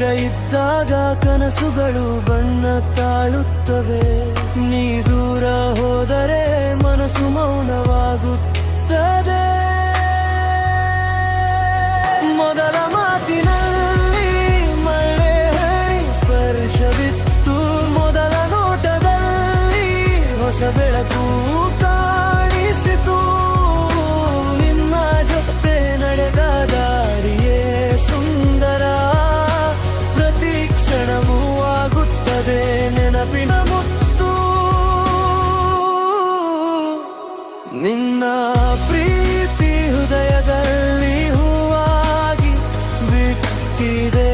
ಹತ್ತಿರ ಇದ್ದಾಗ ಕನಸುಗಳು ಬಣ್ಣ ತಾಳುತ್ತವೆ. ನೀ ದೂರ ಹೋದರೆ ಮನಸ್ಸು ಮೌನವಾಗುತ್ತದೆ. ಮೊದಲ ಮಾತಿನಲ್ಲಿ ಮಳೆ ಸ್ಪರ್ಶವಿತ್ತು. ಮೊದಲ ನೋಟದಲ್ಲಿ ಹೊಸ ಬೆಳಕು ಕಾಣಿಸಿತು. ನಿನ್ನ ಜೊತೆ ನಡೆದ ದಾರಿಯೇ ಸುಂದರ. ಪ್ರತಿ ಕ್ಷಣವೂ ಆಗುತ್ತದೆ ನೆನಪಿನ ಮುತ್ತು. ನಿನ್ನ ಪ್ರೀತಿ ಹೃದಯದಲ್ಲಿ ಹೂವಾಗಿ ಬಿಟ್ಟಿದೆ.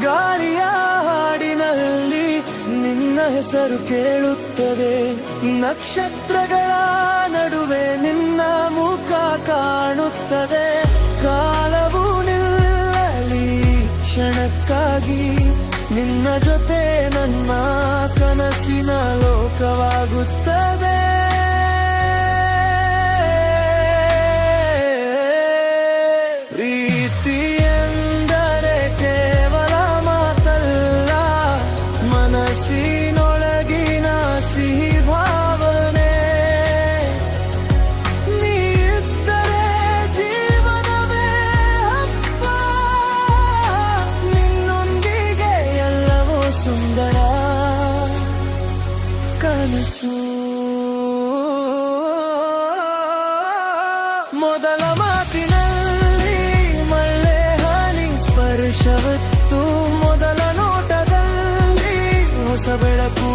ಗಾಳಿಯ ಹಾಡಿನಲ್ಲಿ ನಿನ್ನ ಹೆಸರು ಕೇಳುತ್ತದೆ. ನಕ್ಷತ್ರಗಳ ನಡುವೆ ನಿನ್ನ ಮುಖ ಕಾಣುತ್ತದೆ. ಕಾಲವು ನಿಲ್ಲಲಿ ಕ್ಷಣಕ್ಕಾಗಿ ನಿನ್ನ ಜೊತೆ ನನ್ನ ಕನಸಿನ ಲೋಕವಾಗುತ್ತದೆ. ಪ್ರೀತಿ ಎಂದರೆ ಕೇವಲ ಮಾತಲ್ಲ, ಮನಸ್ಸಿನೊಳಗಿನ ಸಿಹಿ ಭಾವನೆ. ನೀ ಇದ್ದರೆ ಜೀವನವೇ ಹಬ್ಬ. ನಿನ್ನೊಂದಿಗೆ ಎಲ್ಲವೂ ಸುಂದರ ಕನಸು. ಮೊದಲ ಮಾತಿನಲ್ಲಿ ಮಳೆ ಹನಿ ಸ್ಪರ್ಶವಿತ್ತು. ಮೊದಲ ನೋಟದಲ್ಲಿ ಹೊಸ ಬೆಳಕು